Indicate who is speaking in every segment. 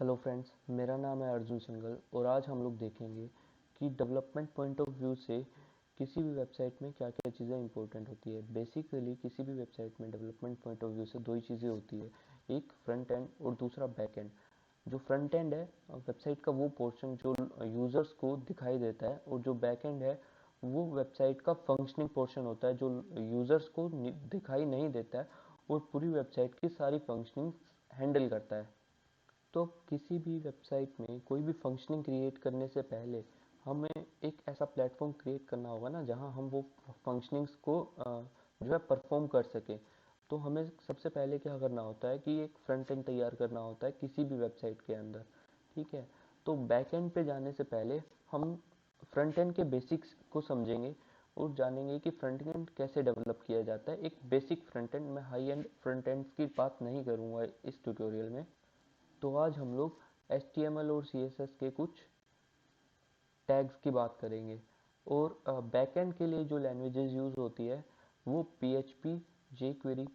Speaker 1: Hello friends, मेरा नाम है अर्जुन सिंघल और आज हम लोग देखेंगे कि डेवलपमेंट पॉइंट ऑफ व्यू से किसी भी वेबसाइट में क्या क्या चीज़ें इंपॉर्टेंट होती है। बेसिकली किसी भी वेबसाइट में डेवलपमेंट पॉइंट ऑफ व्यू से दो ही चीज़ें होती है, एक फ्रंट एंड और दूसरा बैक एंड। जो फ्रंट एंड है वेबसाइट का वो पोर्शन जो यूज़र्स को दिखाई देता है, और जो बैक एंड है वो वेबसाइट का फंक्शनिंग पोर्शन होता है जो यूज़र्स को दिखाई नहीं देता है और पूरी वेबसाइट की सारी फंक्शनिंग हैंडल करता है। तो किसी भी वेबसाइट में कोई भी फंक्शनिंग क्रिएट करने से पहले हमें एक ऐसा प्लेटफॉर्म क्रिएट करना होगा ना, जहां हम वो फंक्शनिंग्स को जो है परफॉर्म कर सकें। तो हमें सबसे पहले क्या करना होता है कि एक फ्रंट एंड तैयार करना होता है किसी भी वेबसाइट के अंदर। ठीक है, तो बैक एंड पे जाने से पहले हम फ्रंट एंड के बेसिक्स को समझेंगे और जानेंगे कि फ्रंट एंड कैसे डेवलप किया जाता है। एक बेसिक फ्रंट एंड, मैं हाई एंड फ्रंट एंड की बात नहीं करूँगा इस ट्यूटोरियल में। तो आज हम लोग HTML और CSS के कुछ टैग्स की बात करेंगे। और बैकएंड के लिए जो लैंग्वेजेस यूज़ होती है वो PHP, jQuery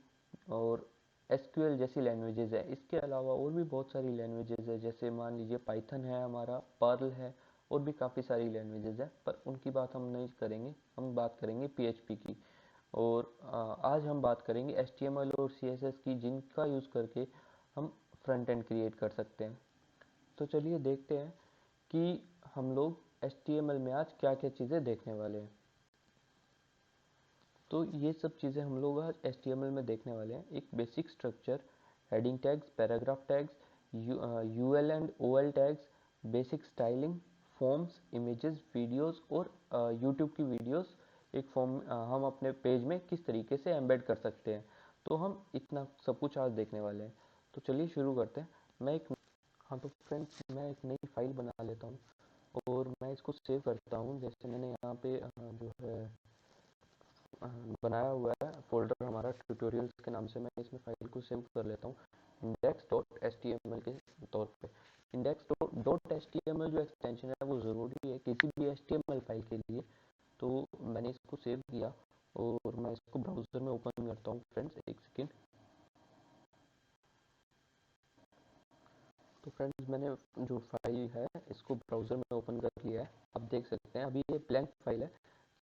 Speaker 1: और SQL जैसी लैंग्वेजेस है। इसके अलावा और भी बहुत सारी लैंग्वेजेस है, जैसे मान लीजिए पाइथन है हमारा, पर्ल है, और भी काफ़ी सारी लैंग्वेजेस है, पर उनकी बात हम नहीं करेंगे। हम बात करेंगे PHP की। और आज हम बात करेंगे HTML और CSS की, जिनका यूज़ करके हम फ्रंट एंड क्रिएट कर सकते हैं। तो चलिए देखते हैं कि हम लोग HTML में आज क्या क्या चीज़ें देखने वाले हैं। तो ये सब चीज़ें हम लोग आज HTML में देखने वाले हैं। एक basic structure, heading tags, paragraph tags, UL and OL tags, basic styling, forms, images, videos और यूट्यूब की वीडियोस एक फॉर्म हम अपने पेज में किस तरीके से एम्बेड कर सकते हैं। तो हम इतना सब कुछ आज देखने वाले हैं। तो चलिए शुरू करते हैं। हाँ, तो फ्रेंड्स, मैं एक नई फाइल बना लेता हूँ और मैं इसको सेव करता हूँ। जैसे मैंने यहाँ पे जो है अ, बनाया हुआ है फोल्डर हमारा ट्यूटोरियल्स के नाम से, मैं इसमें फाइल को सेव कर लेता हूँ index.html के तौर पे। index.html जो एक्सटेंशन है वो ज़रूरी है किसी भी HTML फाइल के लिए। तो मैंने इसको सेव किया और मैं इसको ब्राउज़र में ओपन करता हूँ। फ्रेंड्स, एक सेकेंड। तो फ्रेंड्स, मैंने जो फाइल है इसको ब्राउज़र में ओपन कर लिया है। आप देख सकते हैं अभी ये ब्लैंक फाइल है,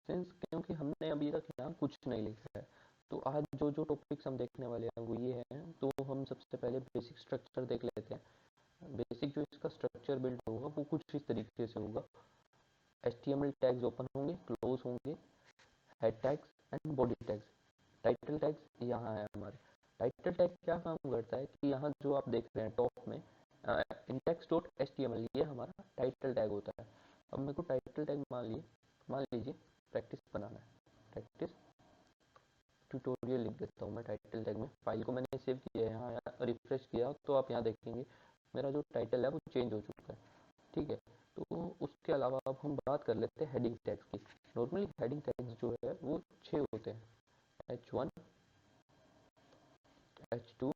Speaker 1: सिंस क्योंकि हमने अभी तक यहाँ कुछ नहीं लिखा है। तो आज जो जो टॉपिक्स हम देखने वाले हैं वो ये हैं। तो हम सबसे पहले बेसिक स्ट्रक्चर देख लेते हैं। बेसिक जो इसका स्ट्रक्चर बिल्ड होगा वो कुछ इस तरीके से होगा। HTML टैग्स ओपन होंगे, क्लोज होंगे, head tags and body tags. Title tags यहाँ है हमारे। टाइटल टैग क्या काम करता है कि यहाँ जो आप देख रहे हैं टॉप में index.html, ये हमारा टाइटल टैग होता है। अब मेरे को टाइटल टैग मान लीजिए प्रैक्टिस बनाना है। प्रैक्टिस ट्यूटोरियल लिख देता हूँ मैं टाइटल टैग में। फाइल को मैंने सेव किया है, यहाँ रिफ्रेश किया तो आप यहाँ देखेंगे मेरा जो टाइटल है वो चेंज हो चुका है। ठीक है, तो उसके अलावा अब हम बात कर लेते हैं हेडिंग टैग्स की। नॉर्मली हेडिंग टैग्स जो है वो 6 होते हैं: H1, H2,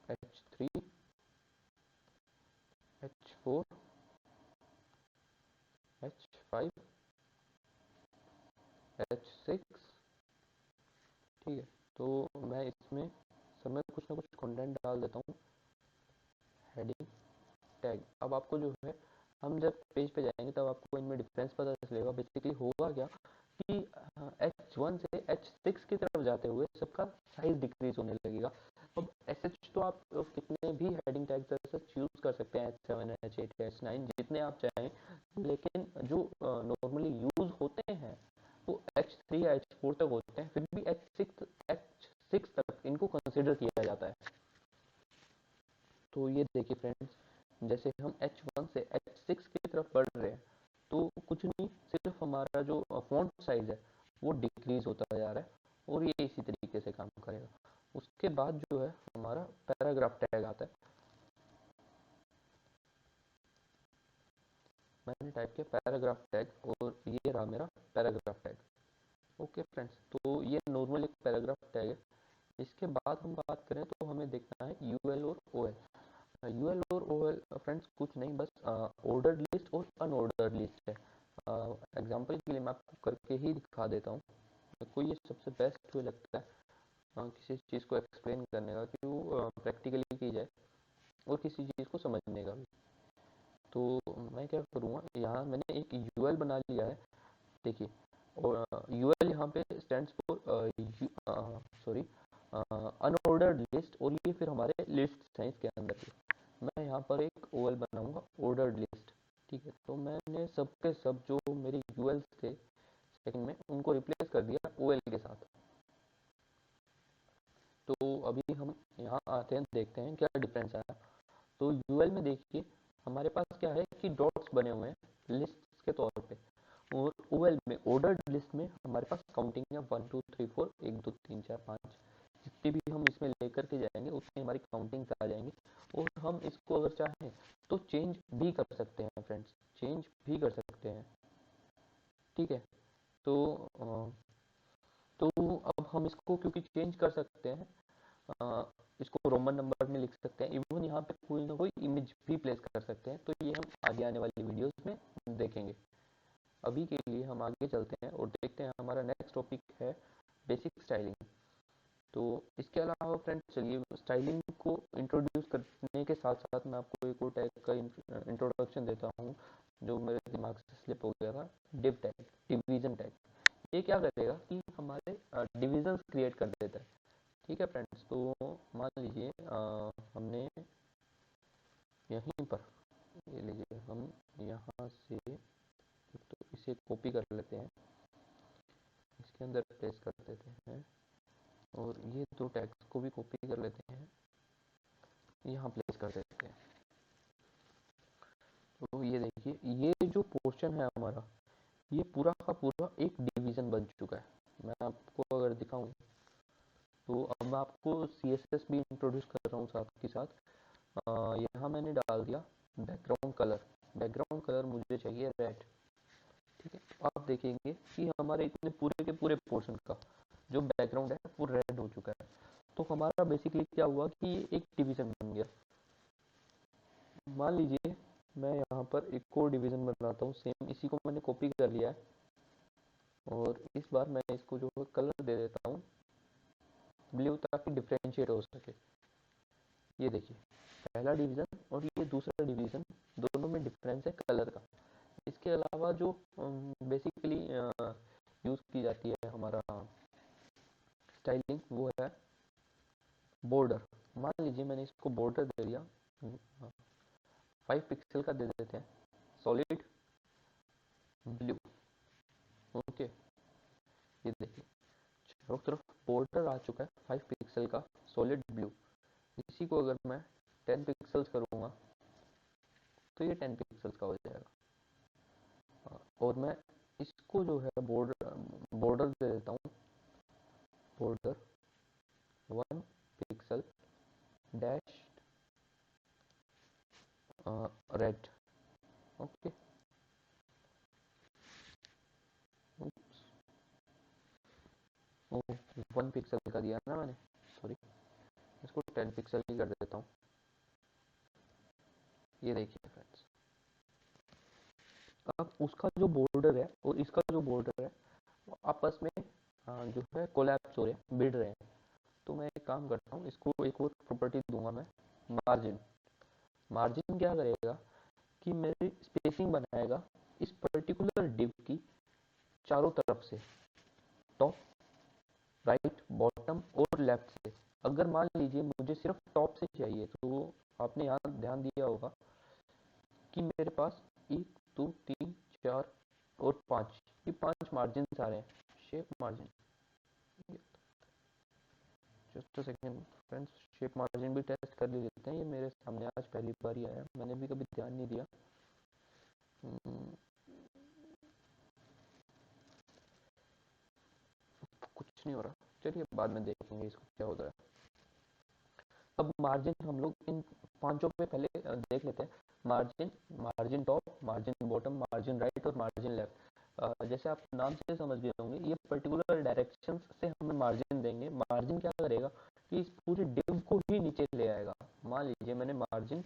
Speaker 1: H3, H4, H5, H6। ठीक है, तो मैं इसमें सब में कुछ ना कुछ कंटेंट डाल देता हूँ। हेडिंग टैग, अब आपको जो है, हम जब पेज पे जाएंगे तब आपको इनमें डिफरेंस पता चलेगा। बेसिकली होगा क्या कि H1 से H6 की तरफ जाते हुए सबका साइज डिक्रीज होने लगेगा। अब SH तो आप कितने भी हेडिंग टैग्स SH यूज कर सकते हैं, H7, H8, H9, जितने आप चाहें। लेकिन जो नॉर्मली यूज होते हैं वो H3 या H4 तक होते हैं, फिर भी H6 तक इनको कंसिडर किया जाता है। तो ये देखिए फ्रेंड्स, जैसे हम H1 से H6 की तरफ बढ़ रहे हैं तो कुछ नहीं, सिर्फ हमारा जो फॉन्ट साइज है वो डिक्रीज होता जा रहा है, और ये इसी तरीके से काम करेगा। उसके बाद जो है हमारा पैराग्राफ टैग आता है। मैंने टाइप किया पैराग्राफ टैग और ये रहा मेरा पैराग्राफ टैग। ओके फ्रेंड्स, तो ये नॉर्मल एक पैराग्राफ टैग है। इसके बाद हम बात करें तो हमें देखना है यूएल और ओएल। यूएल और ओएल फ्रेंड्स कुछ नहीं, बस ऑर्डर्ड लिस्ट और अनऑर्डर्ड लिस्ट है। एग्जांपल के लिए मैं आपको करके ही दिखा देता हूँ। मेरे को ये सबसे बेस्ट वे लगता है। किसी चीज़ को एक्सप्लेन करने का कि वो प्रैक्टिकली की जाए और किसी चीज़ को समझने का भी। तो मैं क्या करूँगा, यहाँ मैंने एक यूएल बना लिया है। देखिए, और यूएल यहाँ पे stands for sorry unordered list, और ये फिर हमारे लिस्ट हैं इसके अंदर के। मैं यहाँ पर एक ओएल बनाऊंगा, ऑर्डर्ड लिस्ट। ठीक है, तो मैंने सब के सब जो मेरे यूएल्स थे सेकंड में, उनको रिप्लेस कर दिया ओएल के साथ। तो अभी हम यहाँ आते हैं, देखते हैं क्या डिफरेंस आया। तो यूएल में देखिए हमारे पास क्या है कि डॉट्स बने हुए हैं लिस्ट के तौर पे, और ओएल में ऑर्डर्ड लिस्ट में हमारे पास काउंटिंग है 1 2 3 4, 1 2 3 4 5। जितनी भी हम इसमें लेकर के जाएंगे उतनी हमारी काउंटिंग आ जाएंगी। और हम इसको अगर चाहें तो चेंज भी कर सकते हैं फ्रेंड्स, चेंज भी कर सकते हैं। ठीक है, तो तो अब हम इसको क्योंकि चेंज कर सकते हैं, अ, इसको रोमन नंबर में लिख सकते हैं, इवन यहाँ पे कोई ना कोई इमेज भी प्लेस कर सकते हैं। तो ये हम आगे आने वाली वीडियोस में देखेंगे। अभी के लिए हम आगे चलते हैं और देखते हैं, हमारा नेक्स्ट टॉपिक है बेसिक स्टाइलिंग। तो इसके अलावा फ्रेंड्स, चलिए स्टाइलिंग को इंट्रोड्यूस करने के साथ साथ मैं आपको एक और टैग का इंट्रोडक्शन देता हूँ जो मेरे दिमाग से स्लिप हो गया था। Div tag, division tag. ये क्या करेगा कि हमारे डिविजन्स क्रिएट कर देता है। ठीक है फ्रेंड्स, तो मान लीजिए हमने यहीं पर, ये लीजिए हम यहाँ से तो इसे कॉपी कर लेते हैं, इसके अंदर पेस्ट कर देते हैं, और ये दो टैग्स को भी कॉपी कर लेते हैं, यहाँ प्लेस कर देते हैं। तो ये देखिए, ये जो पोर्शन है हमारा, ये पूरा का पूरा एक डिवीजन बन चुका है। मैं आपको अगर दिखाऊं, तो अब मैं आपको CSS भी इंट्रोड्यूस कर रहा हूँ साथ के साथ। यहाँ मैंने डाल दिया बैकग्राउंड कलर। बैकग्राउंड कलर मुझे चाहिए रेड। ठीक है, तो आप देखेंगे कि हमारे इतने पूरे के पूरे पोर्शन का जो बैकग्राउंड है वो रेड हो चुका है। तो हमारा बेसिकली क्या हुआ कि एक डिवीजन बन गया। मान लीजिए मैं यहाँ पर एक और डिवीजन बनाता हूँ, सेम इसी को मैंने कॉपी कर लिया है, और इस बार मैं इसको जो है कलर दे देता हूँ ब्लू, ताकि डिफ्रेंशिएट हो सके। ये देखिए, पहला डिवीजन और ये दूसरा डिवीजन, दोनों में डिफरेंस है कलर का। इसके अलावा जो बेसिकली यूज़ की जाती है हमारा स्टाइलिंग, वो है बॉर्डर। मान लीजिए मैंने इसको बॉर्डर दे दिया 5 पिक्सल का दे देते हैं, सॉलिड ब्लू। ओके, ये देखिए चारों तरफ बॉर्डर आ चुका है 5 पिक्सल का सॉलिड ब्लू। इसी को अगर मैं 10 पिक्सल्स करूँगा तो ये 10 पिक्सल्स का हो जाएगा। और मैं इसको जो है बॉर्डर बॉर्डर दे देता हूँ, border 1 pixel dash red. Okay, 1 pixel का दिया ना मैंने, सॉरी, इसको 10 पिक्सल ही कर देता हूँ। ये देखिए फ्रेंड्स, अब उसका जो बॉर्डर है और इसका जो बॉर्डर है वो आपस में जो है कोलैप्स हो रहे हैं, भिड़ रहे हैं। तो मैं एक काम करता हूँ, इसको एक और प्रॉपर्टी दूंगा मैं, मार्जिन। मार्जिन क्या करेगा कि मेरी स्पेसिंग बनाएगा इस पर्टिकुलर डिव की चारों तरफ से, टॉप, राइट, बॉटम और लेफ्ट से। अगर मान लीजिए मुझे सिर्फ टॉप से चाहिए, तो आपने यहाँ ध्यान दिया होगा कि मेरे पास 1 2 3 4 और 5, ये 5 मार्जिन आ रहे हैं, shape margin. Just a second friends, shape margin भी टेस्ट कर लेते हैं। ये मेरे सामने आज पहली बार ही आया, मैंने भी कभी ध्यान नहीं दिया। कुछ नहीं हो रहा, चलिए बाद में देखेंगे इसको क्या होता है। अब मार्जिन हम लोग इन पांचों पे पहले देख लेते हैं। Margin, margin top, margin bottom, margin right और मार्जिन लेफ्ट। जैसे आप नाम से समझ गए होंगे, ये पर्टिकुलर डायरेक्शन से हमें मार्जिन देंगे। मार्जिन क्या करेगा कि इस पूरे डिव को ही नीचे ले आएगा। मान लीजिए मैंने मार्जिन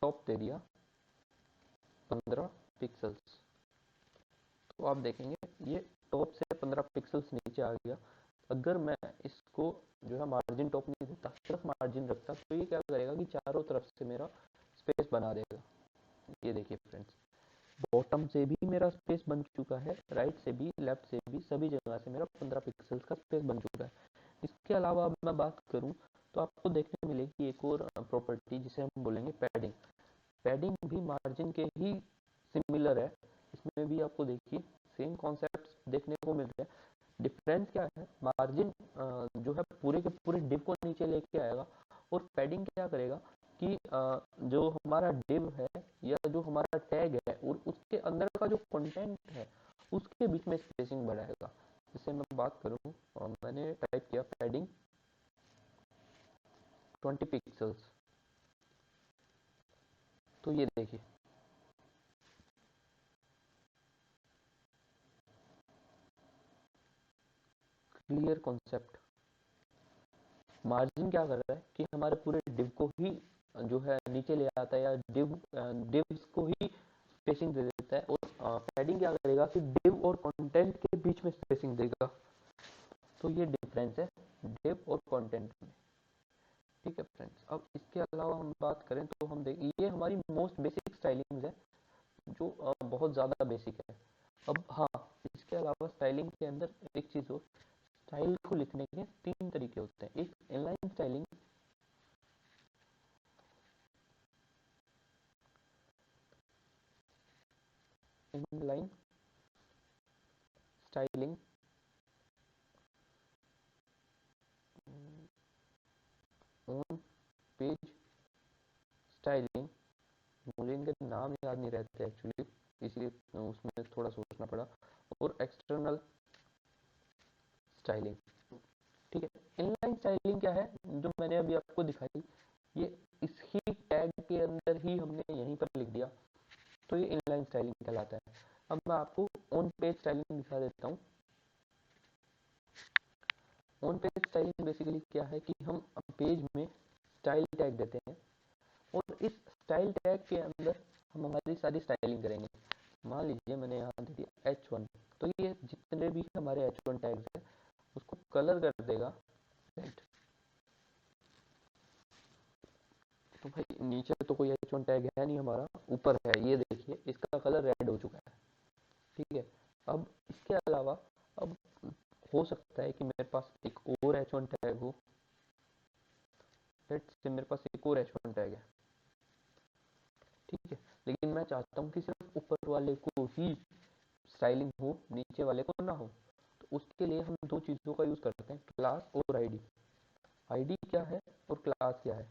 Speaker 1: टॉप दे दिया 15 पिक्सल्स, तो आप देखेंगे ये टॉप से 15 पिक्सल्स नीचे आ गया। अगर मैं इसको तरफ मार्जिन रखता तो ये क्या करेगा कि चारों तरफ से मेरा स्पेस बना देगा। ये देखिए फ्रेंड्स, बॉटम से भी मेरा स्पेस बन चुका है, राइट से भी, लेफ्ट से भी, सभी जगह से मेरा 15 पिक्सल्स का स्पेस बन चुका है। इसके अलावा अब मैं बात करूं तो आपको देखने मिलेगी एक और प्रॉपर्टी जिसे हम बोलेंगे पैडिंग। पैडिंग भी मार्जिन के ही सिमिलर है, इसमें भी आपको देखिए सेम कॉन्सेप्ट देखने को मिल रहे हैं। डिफरेंस क्या है, मार्जिन जो है पूरे के पूरे डिव को नीचे लेके आएगा, और पैडिंग क्या करेगा कि जो हमारा डिव है या जो हमारा टैग है और उसके अंदर का जो कंटेंट है उसके बीच में स्पेसिंग बढ़ाएगा। जैसे मैं बात करूं, मैंने टाइप किया पैडिंग 20 पिक्सल्स, तो ये देखिए क्लियर कॉन्सेप्ट। मार्जिन क्या कर रहा है कि हमारे पूरे डिव को ही जो है नीचे ले आता है, या डिव्स को ही स्पेसिंग दे देता है, और पैडिंग क्या करेगा कि डिव और कंटेंट के बीच में स्पेसिंग देगा। तो ये डिफरेंस है डिव और कंटेंट में। ठीक है फ्रेंड्स, अब इसके अलावा हम बात करें तो हम देख, ये हमारी मोस्ट बेसिक स्टाइलिंग है जो बहुत ज़्यादा बेसिक है। अब हाँ, इसके अलावा स्टाइलिंग के अंदर एक चीज़ हो, स्टाइल को लिखने के 3 तरीके होते हैं। एक inline styling, inline styling, on page styling, मुझे इनके नाम याद नहीं रहते एक्चुअली, इसलिए उसमें थोड़ा सोचना पड़ा, और एक्सटर्नल स्टाइलिंग। ठीक है, इनलाइन स्टाइलिंग क्या है जो मैंने अभी आपको दिखाई, ये इसी टैग के अंदर ही हमने यहीं पर लिख दिया, तो ये इनलाइन स्टाइलिंग कहलाता है। अब मैं आपको ऑन पेज स्टाइलिंग दिखा देता हूँ। ऑन पेज स्टाइलिंग बेसिकली क्या है कि हम पेज में स्टाइल टैग देते हैं, और इस स्टाइल टैग के अंदर हम हमारी सारी स्टाइलिंग करेंगे। मान लीजिए मैंने यहाँ दे दिया H1, तो ये जितने भी हमारे H1 टैग्स हैं उसको कलर कर देगा रेड। तो भाई नीचे तो कोई H1 टैग है नहीं हमारा, ऊपर है, ये देखिए इसका कलर रेड हो चुका है। ठीक है, अब इसके अलावा अब हो सकता है कि मेरे पास एक और H1 टैग हो, लेट्स से मेरे पास एक और H1 टैग है। ठीक है, लेकिन मैं चाहता हूँ कि सिर्फ ऊपर वाले को ही स्टाइलिंग हो, नीचे वाले को ना हो। तो उसके लिए हम दो चीज़ों का यूज़ करते हैं, क्लास और आईडी। आईडी क्या है और क्लास क्या है,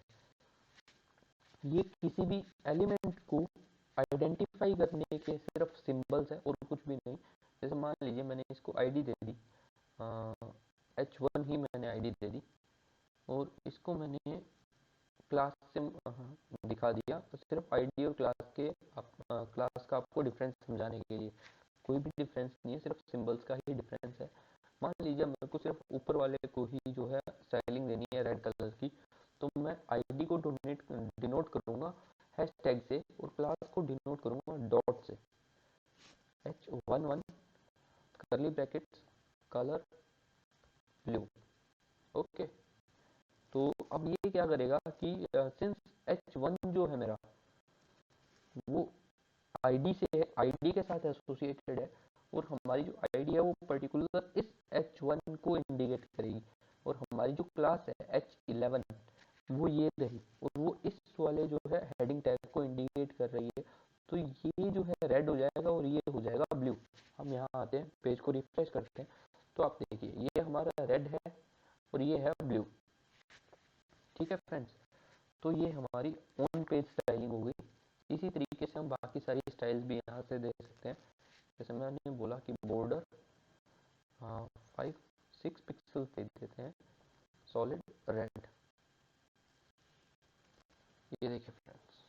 Speaker 1: ये किसी भी एलिमेंट को आइडेंटिफाई करने के सिर्फ सिंबल्स है और कुछ भी नहीं। जैसे मान लीजिए मैंने इसको आईडी दे दी, H1 ही मैंने आईडी दे दी, और इसको मैंने क्लास से दिखा दिया, तो सिर्फ आईडी और क्लास के क्लास का आपको डिफरेंस समझाने के लिए। कोई भी डिफरेंस नहीं है, सिर्फ सिंबल्स का ही डिफरेंस है। मान लीजिए मेरे को सिर्फ ऊपर वाले को ही जो है स्टाइलिंग देनी है रेड कलर की, तो मैं आईडी को डिनोट करूंगा हैशटैग से, और क्लास को डिनोट करूंगा डॉट से, H11 करली ब्रैकेट्स कलर ब्लू। ओके, तो अब ये क्या करेगा कि सिंस H1 जो है मेरा वो आईडी से है, आईडी के साथ एसोसिएटेड है, और हमारी जो आईडी है वो पर्टिकुलर इस H1 को इंडिकेट करेगी, और हमारी जो क्लास है H11 वो ये रही, और वो इस वाले जो है हेडिंग टैग को इंडिकेट कर रही है। तो ये जो है रेड हो जाएगा और ये हो जाएगा ब्लू। हम यहाँ आते हैं, पेज को रिफ्रेश करते हैं, तो आप देखिए ये हमारा रेड है और ये है ब्लू। ठीक है फ्रेंड्स, तो ये हमारी ऑन पेज स्टाइलिंग हो गई। इसी तरीके से हम बाकी सारी स्टाइल्स भी यहाँ से दे सकते हैं। जैसे मैंने बोला कि बॉर्डर 5-6 पिक्सल दे देते हैं, सॉलिड रेड। ये देखिए friends,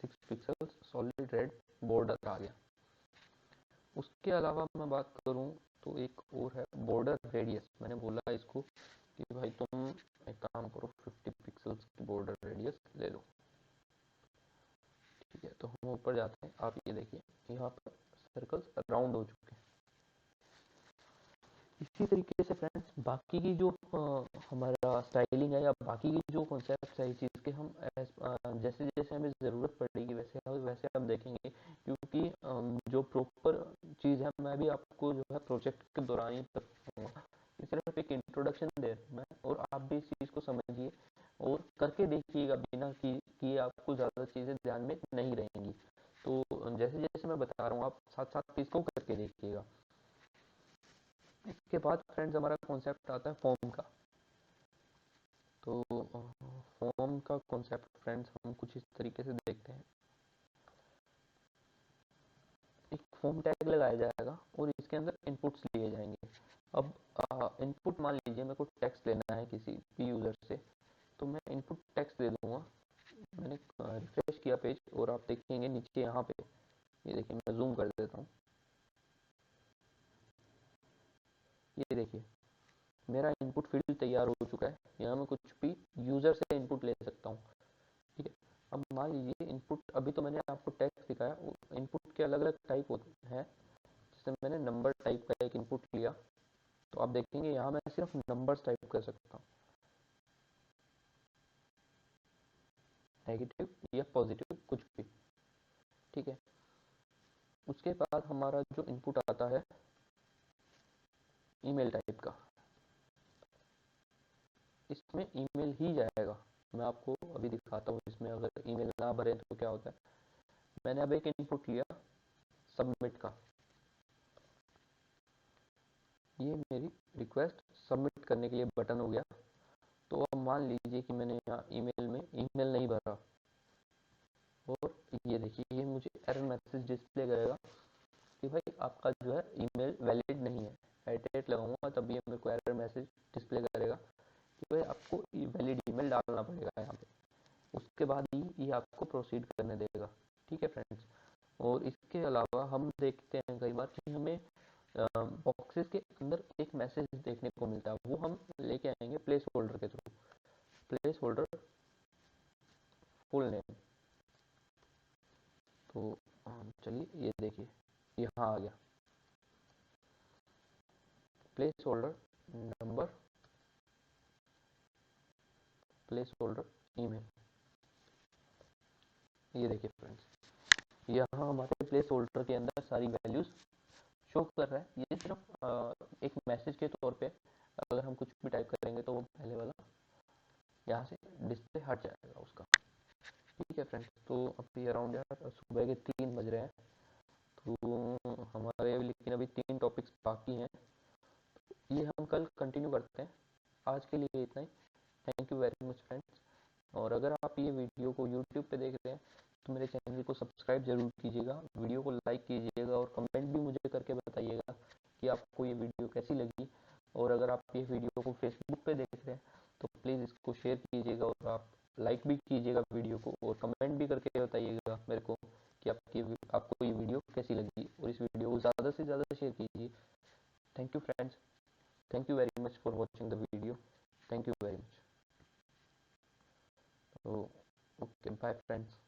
Speaker 1: 6 pixel solid red border आ गया। उसके अलावा मैं बात करूँ तो एक और है बॉर्डर रेडियस। मैंने बोला इसको कि भाई तुम एक काम करो, 50 पिक्सल्स की बॉर्डर रेडियस ले लो। ठीक है, तो हम ऊपर जाते हैं, आप ये देखिए यहाँ पर सर्कल्स राउंड हो चुके हैं। इसी तरीके से फ्रेंड्स बाकी की जो हमारा स्टाइलिंग है या बाकी की जो कॉन्सेप्ट है इस चीज़ के, हम जैसे जैसे हमें ज़रूरत पड़ेगी वैसे वैसे हम देखेंगे, क्योंकि जो प्रॉपर चीज़ है मैं भी आपको जो है प्रोजेक्ट के दौरान ही बताऊंगा। इस सिर्फ एक इंट्रोडक्शन दे रहा हूं मैं, और आप भी इस चीज़ को समझिए और करके देखिएगा, बिना कि आपको ज़्यादा चीज़ें ध्यान में नहीं रहेंगी। तो जैसे जैसे मैं बता रहा हूँ आप साथ साथ इसको करके देखिएगा। इसके बाद फ्रेंड्स हमारा कॉन्सेप्ट आता है फॉर्म का। तो फॉर्म का कॉन्सेप्ट फ्रेंड्स हम कुछ इस तरीके से देखते हैं। एक फॉर्म टैग लगाया जाएगा और इसके अंदर इनपुट्स लिए जाएंगे। अब इनपुट मान लीजिए मेरे को टेक्स्ट लेना है किसी भी यूज़र से, तो मैं इनपुट टेक्स्ट दे दूंगा। मैंने रिफ्रेश किया पेज और आप देखेंगे नीचे यहाँ पे, ये देखिए मैं जूम कर देता हूँ, ये देखिए मेरा इनपुट फील्ड तैयार हो चुका है। यहाँ मैं कुछ भी यूज़र से इनपुट ले सकता हूँ। ठीक है। अब मान लीजिए इनपुट, अभी तो मैंने आपको टेक्स्ट दिखाया, इनपुट के अलग अलग टाइप होते हैं। जैसे मैंने नंबर टाइप का एक इनपुट लिया, तो आप देखेंगे यहाँ मैं सिर्फ नंबर्स टाइप कर सकता हूँ, नेगेटिव या पॉजिटिव कुछ भी। ठीक है। उसके बाद हमारा जो इनपुट आता है ईमेल टाइप का, इसमें ईमेल ही जाएगा। मैं आपको अभी दिखाता हूँ इसमें अगर ईमेल ना भरे तो क्या होता है। मैंने अब एक इनपुट लिया सबमिट का, ये मेरी रिक्वेस्ट सबमिट करने के लिए बटन हो गया। तो अब मान लीजिए कि मैंने यहाँ ईमेल में ईमेल नहीं भरा, और ये देखिए ये मुझे एरर मैसेज डिस्प्ले करेगा कि भाई आपका जो है ईमेल वैलिड नहीं है। एट लगाऊंगा तब ये मेरे को एरर मैसेज डिस्प्ले करेगा कि भाई आपको वैलिड ईमेल डालना पड़ेगा यहाँ पे। उसके बाद ही ये आपको प्रोसीड करने देगा। ठीक है फ्रेंड्स। और इसके अलावा हम देखते हैं कई बार कि हमें बॉक्सेस के अंदर एक मैसेज देखने को मिलता है, वो हम लेके आएंगे प्लेस होल्डर के through. Place holder full name, तो चलिए ये देखिए यहाँ आ गया place holder number, place holder email. ये देखिए फ्रेंड्स, यहाँ हमारे प्लेस होल्डर के अंदर सारी वैल्यूज शो कर रहा है। ये सिर्फ एक मैसेज के तौर पे, अगर हम कुछ भी टाइप करेंगे तो वो पहले वाला यहाँ से डिस्प्ले हट जाएगा उसका। ठीक है फ्रेंड्स। तो अभी अराउंड यार सुबह के 3 बज रहे हैं, तो हमारे लेकिन अभी 3 टॉपिक्स बाकी हैं, ये हम कल कंटिन्यू करते हैं। आज के लिए इतना ही। Thank you very much friends. और अगर आप ये वीडियो को यूट्यूब पे देख रहे हैं तो मेरे चैनल को सब्सक्राइब जरूर कीजिएगा, वीडियो को लाइक कीजिएगा और कमेंट भी मुझे करके बताइएगा कि आपको ये वीडियो कैसी लगी। और अगर आप ये वीडियो को फेसबुक पे देख रहे हैं तो प्लीज़ इसको शेयर कीजिएगा, और आप लाइक भी कीजिएगा वीडियो को, और कमेंट भी करके बताइएगा मेरे को कि आपको ये वीडियो कैसी लगी, और इस वीडियो को ज़्यादा से ज़्यादा शेयर कीजिए। Thank you friends. Thank you very much for watching the video. Thank you very much. तो ओके, बाय फ्रेंड्स।